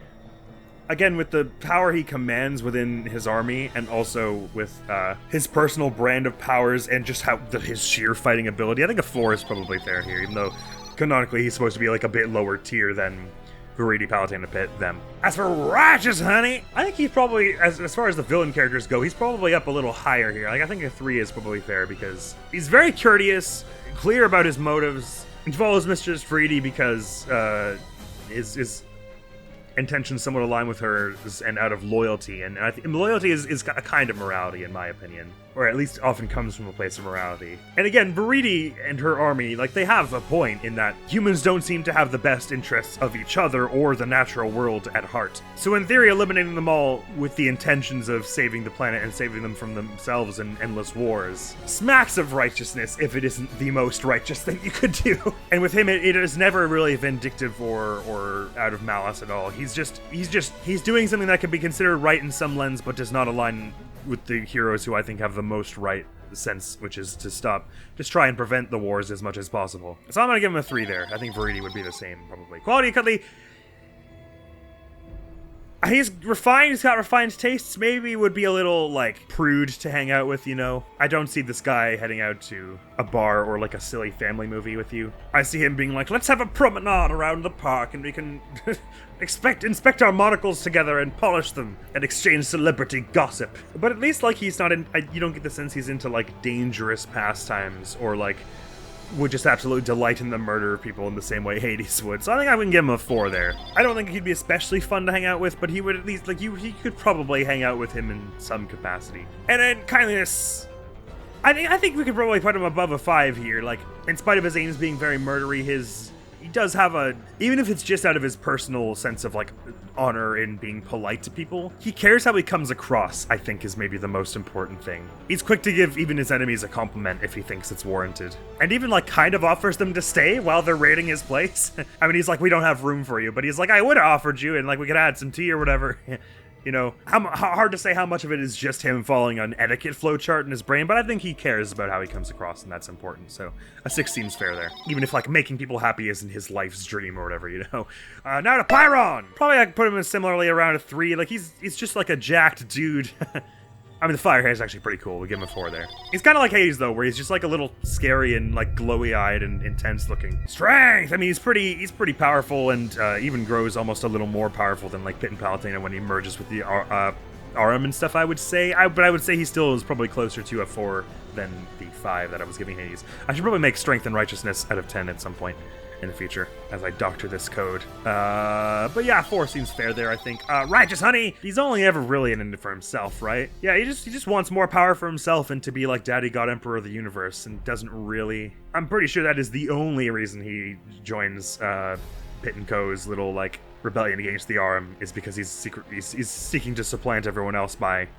A: Again, with the power he commands within his army, and also with his personal brand of powers, and just his sheer fighting ability, I think a 4 is probably fair here, even though canonically he's supposed to be like a bit lower tier than Viridi, Palatine, and Pit, them. As for Righteous Honey, I think he's probably, as far as the villain characters go, he's probably up a little higher here. Like, I think a 3 is probably fair, because he's very courteous, clear about his motives, and follows Mistress Viridi because his intentions somewhat align with hers and out of loyalty. And I think loyalty is a kind of morality, in my opinion. Or at least often comes from a place of morality. And again, Viridi and her army, like, they have a point in that humans don't seem to have the best interests of each other or the natural world at heart. So in theory, eliminating them all with the intentions of saving the planet and saving them from themselves in endless wars smacks of righteousness, if it isn't the most righteous thing you could do. And with him, it is never really vindictive or out of malice at all. He's doing something that could be considered right in some lens, but does not align with the heroes who I think have the most right sense, which is to just try and prevent the wars as much as possible. So I'm gonna give him a 3 there. I think Veridi would be the same, probably. Quality, cuddly. He's refined, he's got refined tastes, maybe would be a little, like, prude to hang out with, you know? I don't see this guy heading out to a bar or, like, a silly family movie with you. I see him being like, let's have a promenade around the park and we can inspect our monocles together and polish them and exchange celebrity gossip. But at least, like, he's not in, you don't get the sense he's into, like, dangerous pastimes or, like, would just absolutely delight in the murder of people in the same way Hades would. So I think I would give him a 4 there. I don't think he'd be especially fun to hang out with, but he would at least, like, he could probably hang out with him in some capacity. And then kindliness, I think we could probably put him above a 5 here. Like, in spite of his aims being very murdery, he does have even if it's just out of his personal sense of, like, honor in being polite to people, he cares how he comes across, I think, is maybe the most important thing. He's quick to give even his enemies a compliment if he thinks it's warranted. And even, like, kind of offers them to stay while they're raiding his place. I mean, he's like, we don't have room for you, but he's like, I would have offered you, and, like, we could add some tea or whatever. You know, how hard to say how much of it is just him following an etiquette flowchart in his brain, but I think he cares about how he comes across, and that's important. So a 6 seems fair there. Even if, like, making people happy isn't his life's dream or whatever, you know. Now to Pyron! Probably I could put him in similarly around a 3. Like, he's just like a jacked dude. I mean, the fire hair is actually pretty cool. We'll give him a 4 there. He's kind of like Hades, though, where he's just, like, a little scary and, like, glowy-eyed and intense-looking. Strength! I mean, he's pretty powerful and even grows almost a little more powerful than, like, Pit and Palutena when he merges with the Arum and stuff, I would say. But I would say he still is probably closer to a 4 than the 5 that I was giving Hades. I should probably make Strength and Righteousness out of 10 at some point in the future as I doctor this code. But yeah, 4 seems fair there, I think. Righteous Honey! He's only ever really in it for himself, right? Yeah, he just wants more power for himself and to be like Daddy God Emperor of the Universe and doesn't really... I'm pretty sure that is the only reason he joins Pit and Co.'s little, like, rebellion against the Arum is because he's seeking to supplant everyone else by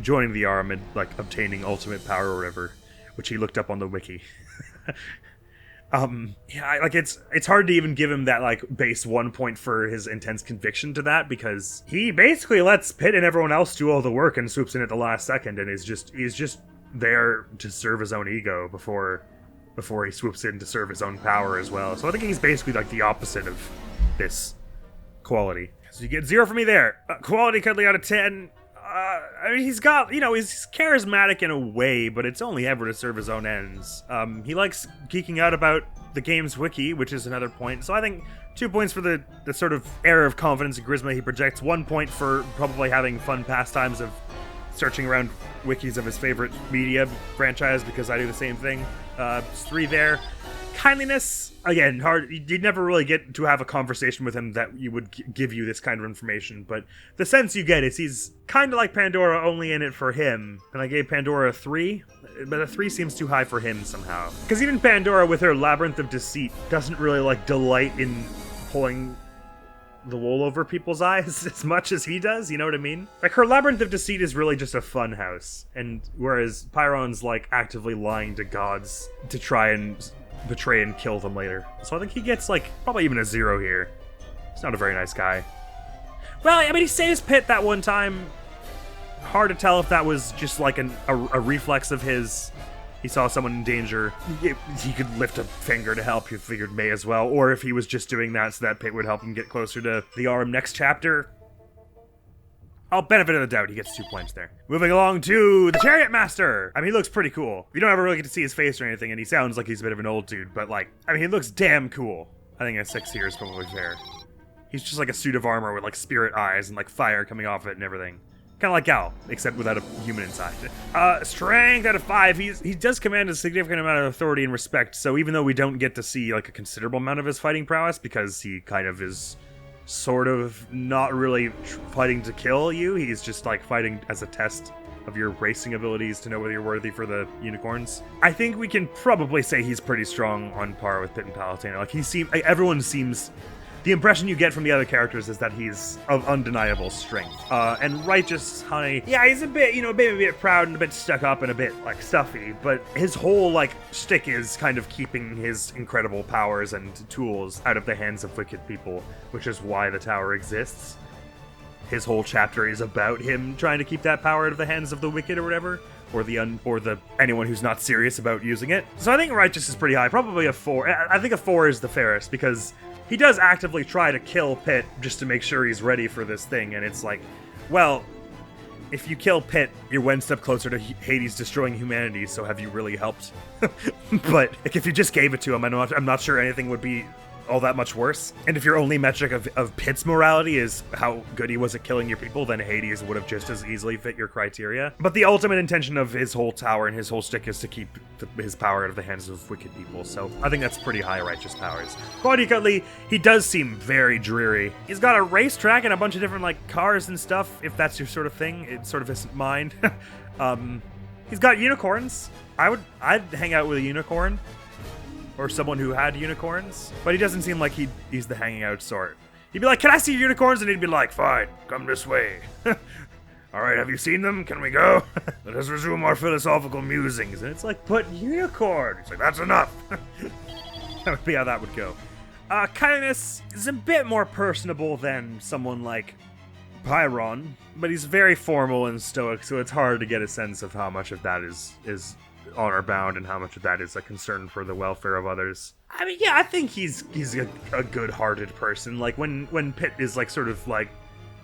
A: joining the Arum and, like, obtaining ultimate power or whatever, which he looked up on the wiki. Yeah, like, it's hard to even give him that, like, base 1 point for his intense conviction to that, because he basically lets Pitt and everyone else do all the work and swoops in at the last second, and he's just there to serve his own ego before he swoops in to serve his own power as well. So I think he's basically, like, the opposite of this quality. So you get 0 from me there. Quality cuddly out of 10. I mean, he's got, you know, he's charismatic in a way, but it's only ever to serve his own ends. He likes geeking out about the game's wiki, which is another point. So I think 2 points for the sort of air of confidence and charisma he projects. 1 point for probably having fun pastimes of searching around wikis of his favorite media franchise, because I do the same thing. 3 there. Kindliness, again, hard. You'd never really get to have a conversation with him that you would give you this kind of information, but the sense you get is he's kind of like Pandora, only in it for him. And I gave Pandora a 3, but a 3 seems too high for him somehow. Because even Pandora, with her labyrinth of deceit, doesn't really, like, delight in pulling the wool over people's eyes as much as he does, you know what I mean? Like, her labyrinth of deceit is really just a fun house, and whereas Pyron's, like, actively lying to gods to try and betray and kill them later. So I think he gets, like, probably even a 0 here. He's not a very nice guy. Well, I mean, he saves Pitt that one time. Hard to tell if that was just, like, a reflex of his. He saw someone in danger. He could lift a finger to help. He figured may as well. Or if he was just doing that so that Pitt would help him get closer to the Arum next chapter. I'll benefit of the doubt. He gets 2 points there. Moving along to the Chariot Master. I mean, he looks pretty cool. You don't ever really get to see his face or anything, and he sounds like he's a bit of an old dude, but, like, I mean, he looks damn cool. I think a 6 here is probably fair. He's just like a suit of armor with, like, spirit eyes and, like, fire coming off it and everything. Kind of like Gal, except without a human inside. Strength out of 5. He does command a significant amount of authority and respect, so even though we don't get to see, like, a considerable amount of his fighting prowess, because he kind of is sort of not really fighting to kill you, he's just, like, fighting as a test of your racing abilities to know whether you're worthy for the unicorns. I think we can probably say he's pretty strong on par with Pit and Palutena. Like, everyone seems... The impression you get from the other characters is that he's of undeniable strength. And Righteous Honey, yeah, he's a bit, you know, maybe a bit proud and a bit stuck up and a bit, like, stuffy, but his whole, like, shtick is kind of keeping his incredible powers and tools out of the hands of wicked people, which is why the tower exists. his whole chapter is about him trying to keep that power out of the hands of the wicked or whatever, or the anyone who's not serious about using it. So I think righteous is pretty high, probably a 4. I think a 4 is the fairest, because he does actively try to kill Pit just to make sure he's ready for this thing, and it's like, well, if you kill Pit, you're one step closer to Hades destroying humanity, so have you really helped? But like, if you just gave it to him, I'm not sure anything would be all that much worse. And if your only metric of Pit's morality is how good he was at killing your people, then Hades would have just as easily fit your criteria. But the ultimate intention of his whole tower and his whole shtick is to keep his power out of the hands of wicked people, so I think that's pretty high righteous powers. Quality Cutley, he does seem very dreary. He's got a racetrack and a bunch of different like cars and stuff, if that's your sort of thing. It sort of isn't mine. He's got unicorns. I'd hang out with a unicorn. Or someone who had unicorns. But he doesn't seem like he's the hanging out sort. He'd be like, can I see unicorns? And he'd be like, fine, come this way. Alright, have you seen them? Can we go? Let us resume our philosophical musings. And it's like, but unicorn. It's like, that's enough. That would be how that would go. Kindness is a bit more personable than someone like Pyron. But he's very formal and stoic, so it's hard to get a sense of how much of that is honor bound and how much of that is a concern for the welfare of others. I mean, yeah, I think he's a good-hearted person. Like when Pit is like sort of like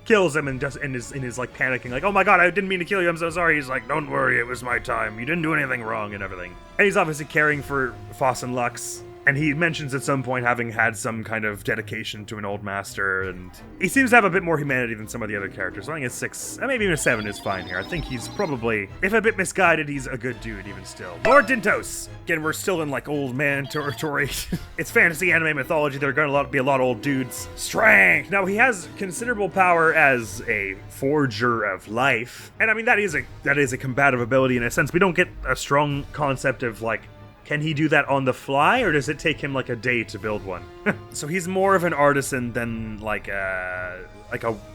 A: kills him and is like panicking, like, oh my god, I didn't mean to kill you, I'm so sorry. He's like, don't worry, it was my time. You didn't do anything wrong and everything. And he's obviously caring for Foss and Lux. And he mentions at some point having had some kind of dedication to an old master, and he seems to have a bit more humanity than some of the other characters. So I think a 6, maybe even a 7 is fine here. I think he's probably, if a bit misguided, he's a good dude even still. Lord Dintos! Again, we're still in like old man territory. It's fantasy anime mythology, there are gonna be a lot of old dudes. Strength! Now he has considerable power as a forger of life. And I mean, that is a combative ability in a sense. We don't get a strong concept of like, can he do that on the fly, or does it take him like a day to build one? So he's more of an artisan than like a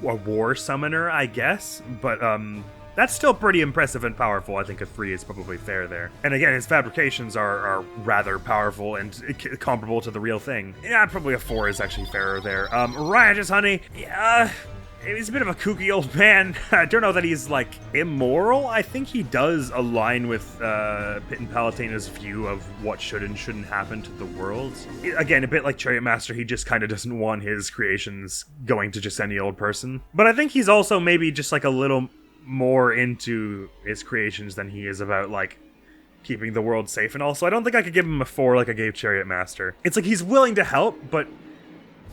A: war summoner, I guess. But that's still pretty impressive and powerful. I think a 3 is probably fair there. And again, his fabrications are rather powerful and comparable to the real thing. Yeah, probably a 4 is actually fairer there. Riotous Honey, yeah. He's a bit of a kooky old man. I don't know that he's, like, immoral. I think he does align with Pit and Palatena's view of what should and shouldn't happen to the world. Again, a bit like Chariot Master, he just kind of doesn't want his creations going to just any old person. But I think he's also maybe just, like, a little more into his creations than he is about, like, keeping the world safe and all. So I don't think I could give him a 4 like I gave Chariot Master. It's like he's willing to help, but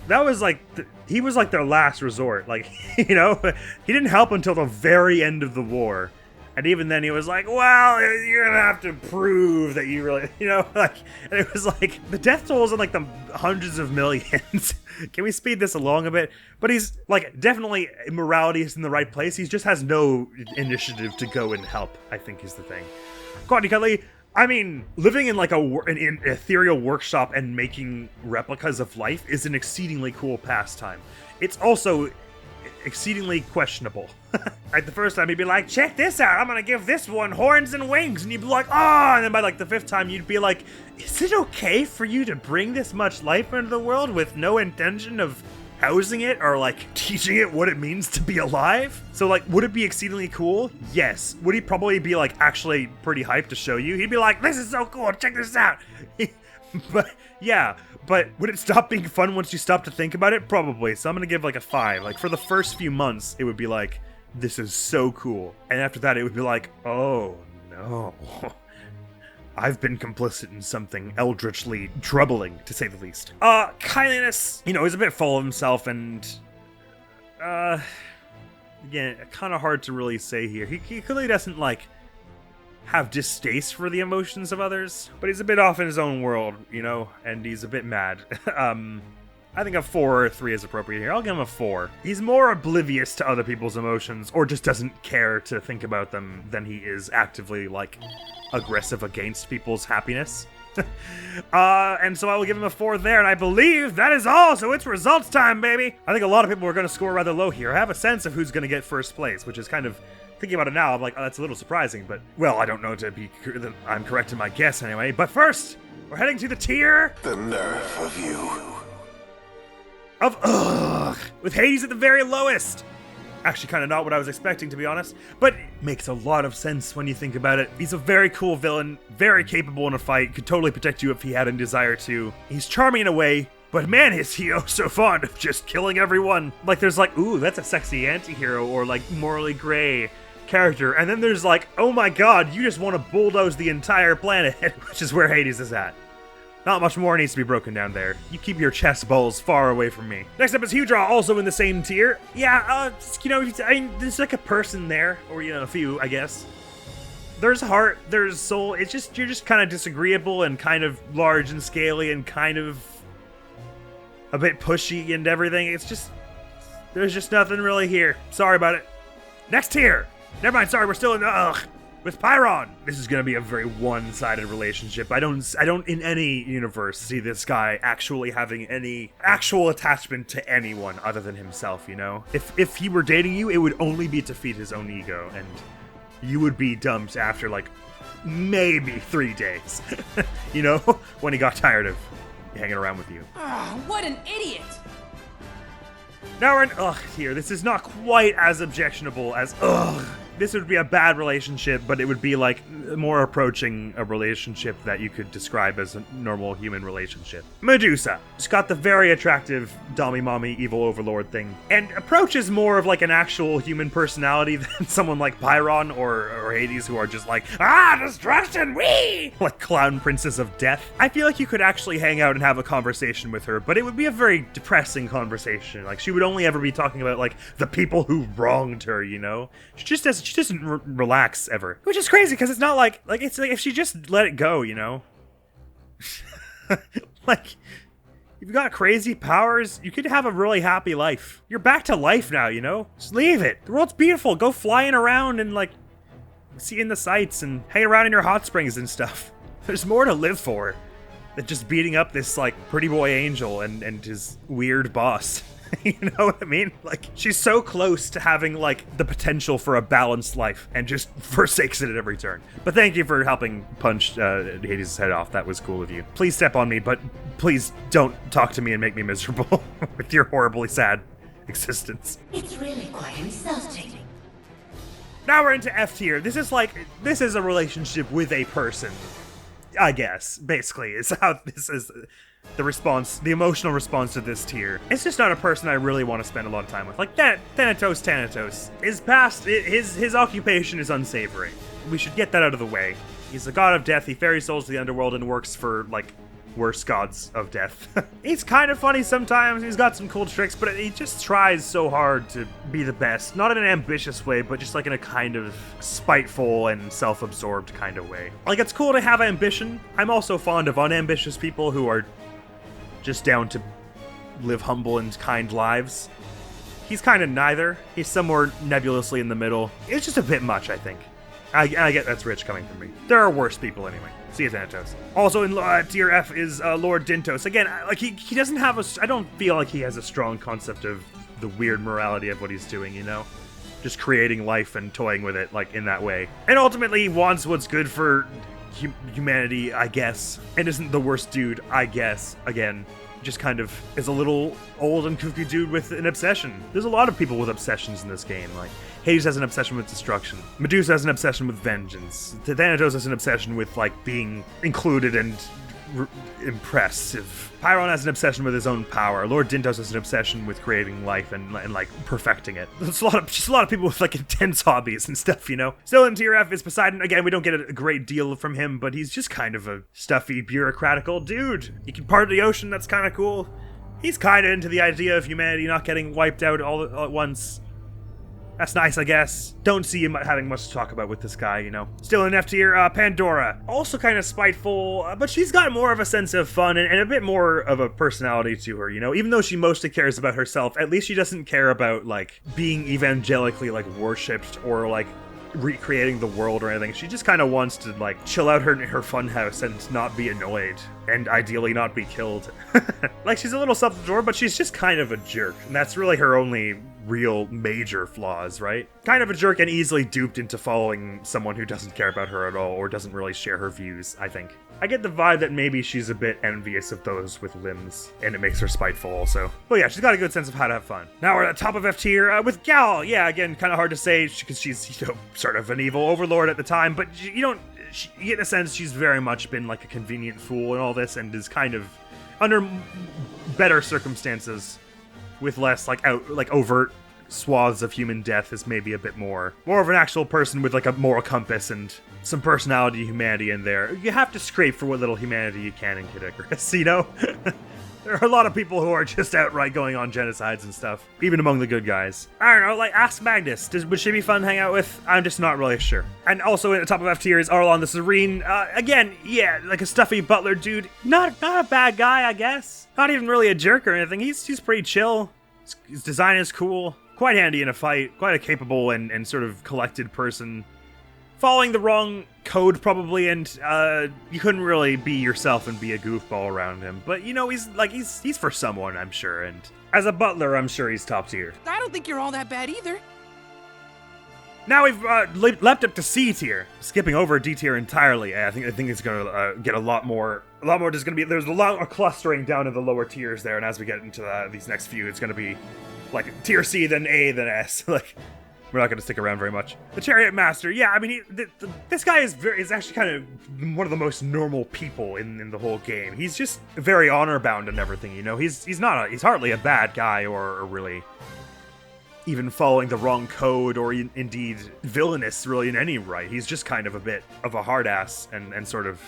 A: that was like, he was like their last resort. Like, you know, he didn't help until the very end of the war. And even then he was like, well, you're gonna have to prove that you really, you know, like, and it was like, the death toll is in like the hundreds of millions. Can we speed this along a bit? But he's like, definitely morality is in the right place. He just has no initiative to go and help, I think is the thing. Quality Cutley, I mean, living in like an ethereal workshop and making replicas of life is an exceedingly cool pastime. It's also exceedingly questionable. Like the first time he'd be like, check this out, I'm gonna give this one horns and wings, and you'd be like, oh, and then by like the 5th time you'd be like, is it okay for you to bring this much life into the world with no intention of housing it or like teaching it what it means to be alive? So like, would it be exceedingly cool? Yes. Would he probably be like actually pretty hyped to show you? He'd be like, this is so cool, check this out. But yeah, but would it stop being fun once you stop to think about it? Probably. So I'm gonna give like a 5. Like for the first few months, it would be like, this is so cool. And after that, it would be like, oh no. I've been complicit in something eldritchly troubling, to say the least. Kindliness, you know, he's a bit full of himself and, again, kind of hard to really say here. He clearly doesn't, like, have distaste for the emotions of others, but he's a bit off in his own world, you know, and he's a bit mad. I think a 4 or a 3 is appropriate here. I'll give him a 4. He's more oblivious to other people's emotions, or just doesn't care to think about them than he is actively, like, aggressive against people's happiness. And so I will give him a 4 there, and I believe that is all, so it's results time, baby! I think a lot of people are going to score rather low here. I have a sense of who's going to get first place, which is kind of, thinking about it now, I'm like, oh, that's a little surprising, but, well, I don't know that I'm correct in my guess anyway. But first, we're heading to the tier...
B: The nerve of you.
A: With Hades at the very lowest. Actually, kind of not what I was expecting, to be honest, but makes a lot of sense when you think about it. He's a very cool villain, very capable in a fight, could totally protect you if he had a desire to. He's charming in a way, but man, is he oh so fond of just killing everyone. Like, there's like, ooh, that's a sexy anti-hero, or like morally gray character, and then there's like, oh my god, you just want to bulldoze the entire planet, which is where Hades is at. Not much more needs to be broken down there. You keep your chess balls far away from me. Next up is Hydra, also in the same tier. Yeah, you know, I mean, there's like a person there, or, you know, a few, I guess. There's heart, there's soul. It's just, you're just kind of disagreeable and kind of large and scaly and kind of a bit pushy and everything. It's just, there's just nothing really here. Sorry about it. Next tier. Never mind, sorry, we're still in with Pyron. This is gonna be a very one-sided relationship. I don't in any universe see this guy actually having any actual attachment to anyone other than himself, you know? If he were dating you, it would only be to feed his own ego, and you would be dumped after like maybe 3 days. You know? When he got tired of hanging around with you.
B: Oh, what an idiot!
A: Now we're in here. This is not quite as objectionable as this would be a bad relationship, but it would be like more approaching a relationship that you could describe as a normal human relationship. Medusa. She's got the very attractive Dommy Mommy evil overlord thing, and approaches more of like an actual human personality than someone like Pyron or Hades, who are just like, destruction, wee! Like clown princess of death. I feel like you could actually hang out and have a conversation with her, but it would be a very depressing conversation. Like, she would only ever be talking about like the people who wronged her, you know? She doesn't relax ever, which is crazy because it's not like it's like if she just let it go, you know. Like, you've got crazy powers, you could have a really happy life. You're back to life now, you know. Just leave it. The world's beautiful. Go flying around and like seeing the sights and hang around in your hot springs and stuff. There's more to live for than just beating up this like pretty boy angel and his weird boss. You know what I mean? Like, she's so close to having, like, the potential for a balanced life and just forsakes it at every turn. But thank you for helping punch Hades' head off. That was cool of you. Please step on me, but please don't talk to me and make me miserable with your horribly sad existence.
C: It's really quite insulting.
A: Now we're into F tier. This is a relationship with a person, I guess, basically, is how this is. The emotional response to this tier. It's just not a person I really want to spend a lot of time with. Like that, Thanatos. His occupation is unsavory. We should get that out of the way. He's a god of death. He ferries souls to the underworld and works for, like, worse gods of death. He's kind of funny sometimes. He's got some cool tricks, but he just tries so hard to be the best. Not in an ambitious way, but just like in a kind of spiteful and self-absorbed kind of way. Like, it's cool to have ambition. I'm also fond of unambitious people who are just down to live humble and kind lives. He's kind of neither. He's somewhere nebulously in the middle. It's just a bit much, I think. I get that's rich coming from me. There are worse people anyway. See you, Thanatos. Also in tier F is Lord Dintos. Again, like he doesn't have I don't feel like he has a strong concept of the weird morality of what he's doing, you know? Just creating life and toying with it, like, in that way. And ultimately, he wants what's good for humanity, I guess, and isn't the worst dude, I guess. Again, just kind of is a little old and kooky dude with an obsession. There's a lot of people with obsessions in this game. Like, Hades has an obsession with destruction. Medusa has an obsession with vengeance. Thanatos has an obsession with, like, being included and impressive. Pyron has an obsession with his own power. Lord Dintos has an obsession with creating life and like perfecting it. There's just a lot of people with like intense hobbies and stuff, you know. Still in tier F is Poseidon. Again, we don't get a great deal from him, but he's just kind of a stuffy, bureaucratic old dude. He can part the ocean. That's kind of cool. He's kind of into the idea of humanity not getting wiped out all at once. That's nice, I guess. Don't see him having much to talk about with this guy, you know. Still in F tier, Pandora. Also kind of spiteful, but she's got more of a sense of fun and a bit more of a personality to her, you know. Even though she mostly cares about herself, at least she doesn't care about, like, being evangelically, like, worshipped or, like, recreating the world or anything. She just kind of wants to, like, chill out in her funhouse and not be annoyed. and ideally not be killed. Like, she's a little self-absorbed, but she's just kind of a jerk, and that's really her only real major flaws, right? Kind of a jerk and easily duped into following someone who doesn't care about her at all or doesn't really share her views, I think. I get the vibe that maybe she's a bit envious of those with limbs, and it makes her spiteful also. But yeah, she's got a good sense of how to have fun. Now we're at the top of F tier with Gal. Yeah, again, kind of hard to say because she's, you know, sort of an evil overlord at the time, but you get the sense she's very much been like a convenient fool in all this and is kind of under better circumstances with less like overt swaths of human death is maybe a bit more of an actual person with like a moral compass and some personality, humanity in there. You have to scrape for what little humanity you can in Kid Icarus, you know? There are a lot of people who are just outright going on genocides and stuff, even among the good guys. I don't know, like, ask Magnus. Would she be fun to hang out with? I'm just not really sure. And also at the top of F tier is Arlon the Serene. Again, yeah, like a stuffy butler dude. Not a bad guy, I guess. Not even really a jerk or anything. He's pretty chill. His design is cool. Quite handy in a fight. Quite a capable and sort of collected person. Following the wrong code, probably, and you couldn't really be yourself and be a goofball around him. But, you know, he's for someone, I'm sure, and as a butler, I'm sure he's top tier.
B: I don't think you're all that bad either.
A: Now we've leapt up to C tier, skipping over D tier entirely. I think it's gonna get a lot more. There's a lot more clustering down in the lower tiers there, and as we get into these next few, it's gonna be like tier C, then A, then S. Like, we're not going to stick around very much. The Chariot Master, yeah, I mean, this guy is actually kind of one of the most normal people in the whole game. He's just very honor-bound and everything, you know? He's hardly a bad guy or really even following the wrong code or indeed villainous really in any right. He's just kind of a bit of a hard ass and sort of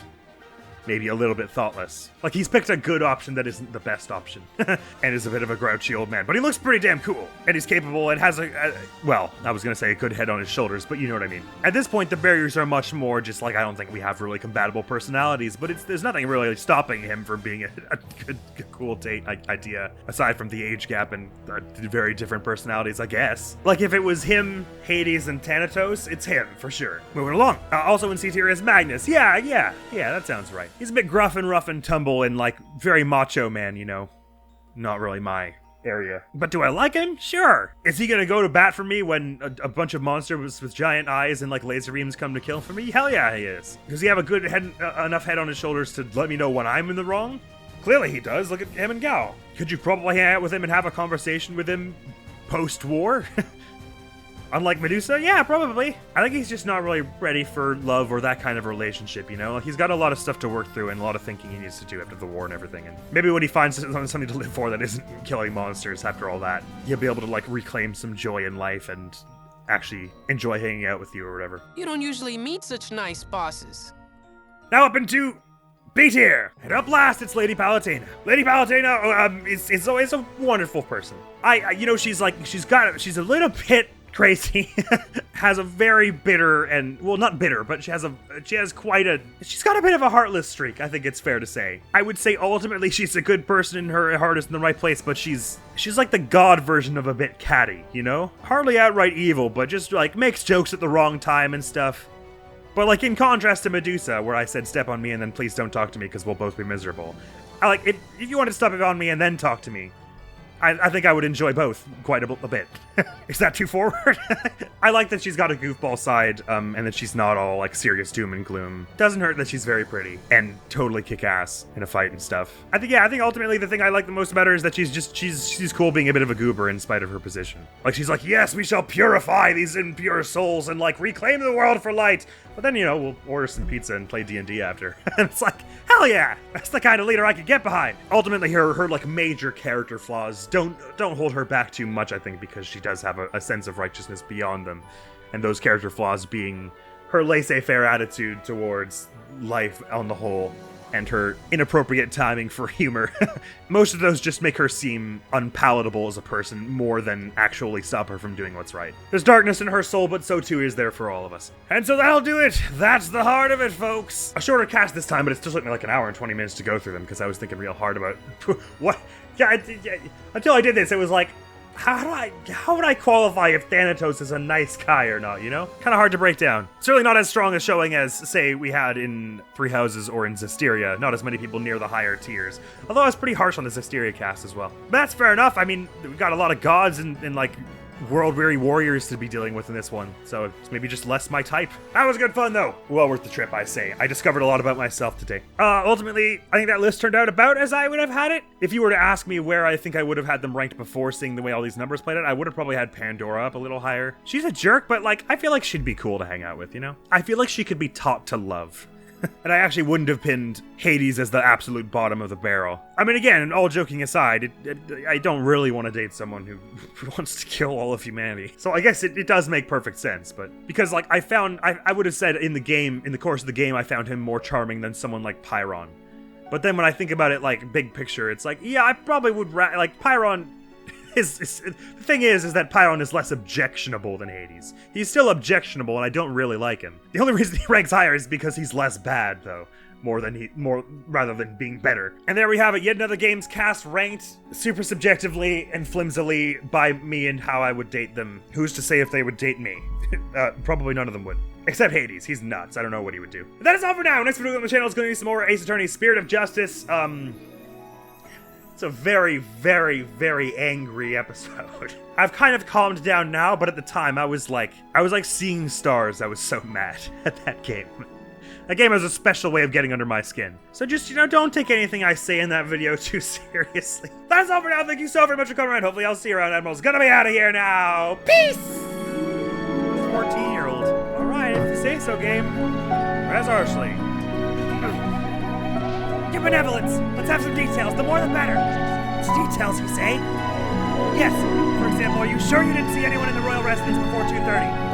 A: maybe a little bit thoughtless. Like, he's picked a good option that isn't the best option. And is a bit of a grouchy old man. But he looks pretty damn cool. And he's capable and has well, I was gonna say a good head on his shoulders, but you know what I mean. At this point, the barriers are much more just like, I don't think we have really compatible personalities, but there's nothing really stopping him from being a good, cool date idea, aside from the age gap and very different personalities, I guess. Like, if it was him, Hades, and Thanatos, it's him, for sure. Moving along. Also in C tier is Magnus. Yeah, that sounds right. He's a bit gruff and rough and tumble and, like, very macho man, you know. Not really my area. But do I like him? Sure. Is he gonna go to bat for me when a bunch of monsters with giant eyes and, like, laser beams come to kill for me? Hell yeah, he is. Does he have a good head, enough head on his shoulders to let me know when I'm in the wrong? Clearly he does. Look at him and Gal. Could you probably hang out with him and have a conversation with him post-war? Unlike Medusa? Yeah, probably. I think he's just not really ready for love or that kind of relationship, you know? Like, he's got a lot of stuff to work through and a lot of thinking he needs to do after the war and everything. And maybe when he finds something to live for that isn't killing monsters after all that, he'll be able to, like, reclaim some joy in life and actually enjoy hanging out with you or whatever.
B: You don't usually meet such nice bosses.
A: Now up into B tier! And up last, it's Lady Palutena. Lady Palutena is always a wonderful person. You know, she's a little bit crazy, has a very bitter and, well, not bitter, but she's got a bit of a heartless streak, I think it's fair to say. I would say ultimately she's a good person and her heart is in the right place, but she's like the god version of a bit catty, you know? Hardly outright evil, but just, like, makes jokes at the wrong time and stuff. But, like, in contrast to Medusa, where I said step on me and then please don't talk to me because we'll both be miserable. If you want to step on me and then talk to me, I think I would enjoy both quite a bit. Is that too forward? I like that she's got a goofball side, and that she's not all, like, serious doom and gloom. Doesn't hurt that she's very pretty and totally kick-ass in a fight and stuff. I think ultimately the thing I like the most about her is that she's cool being a bit of a goober in spite of her position. Like, she's like, yes, we shall purify these impure souls and, like, reclaim the world for light. But then, you know, we'll order some pizza and play D&D after. And it's like, hell yeah! That's the kind of leader I could get behind. Ultimately, her like, major character flaws don't hold her back too much, I think, because she does have a sense of righteousness beyond them. And those character flaws being her laissez-faire attitude towards life on the whole, and her inappropriate timing for humor. Most of those just make her seem unpalatable as a person more than actually stop her from doing what's right. There's darkness in her soul, but so too is there for all of us. And so that'll do it. That's the heart of it, folks. A shorter cast this time, but it still took me like an hour and 20 minutes to go through them because I was thinking real hard about what. Yeah, until I did this, it was like, how would I qualify if Thanatos is a nice guy or not, you know? Kind of hard to break down. Certainly not as strong a showing as, say, we had in Three Houses or in Zestiria. Not as many people near the higher tiers. Although I was pretty harsh on the Zestiria cast as well. But that's fair enough. I mean, we've got a lot of gods and like, world-weary warriors to be dealing with in this one, so it's maybe just less my type. That was good fun, though. Well worth the trip, I say. I discovered a lot about myself today. Ultimately, I think that list turned out about as I would have had it. If you were to ask me where I think I would have had them ranked before seeing the way all these numbers played out, I would have probably had Pandora up a little higher. She's a jerk, but, like, I feel like she'd be cool to hang out with, you know? I feel like she could be taught to love. And I actually wouldn't have pinned Hades as the absolute bottom of the barrel. I mean, again, all joking aside, I don't really want to date someone who wants to kill all of humanity. So I guess it does make perfect sense, but because, like, I would have said in the course of the game, I found him more charming than someone like Pyron. But then when I think about it, like, big picture, it's like, yeah, I probably would, like, Pyron... the thing is that Pyron is less objectionable than Hades. He's still objectionable, and I don't really like him. The only reason he ranks higher is because he's less bad, though, rather than being better. And there we have it. Yet another game's cast ranked super subjectively and flimsily by me and how I would date them. Who's to say if they would date me? Probably none of them would. Except Hades. He's nuts. I don't know what he would do. But that is all for now. Next video on the channel is going to be some more Ace Attorney Spirit of Justice. It's a very, very, very angry episode. I've kind of calmed down now, but at the time I was like seeing stars. I was so mad at that game. That game has a special way of getting under my skin. So just, don't take anything I say in that video too seriously. That's all for now. Thank you so very much for coming around. Hopefully I'll see you around. Admiral's gonna be out of here now. Peace! 14-year-old. All right, if you say so, game. Res Archley. Your benevolence. Let's have some details. The more the better. It's details, you say? Yes. For example, are you sure you didn't see anyone in the royal residence before 2:30?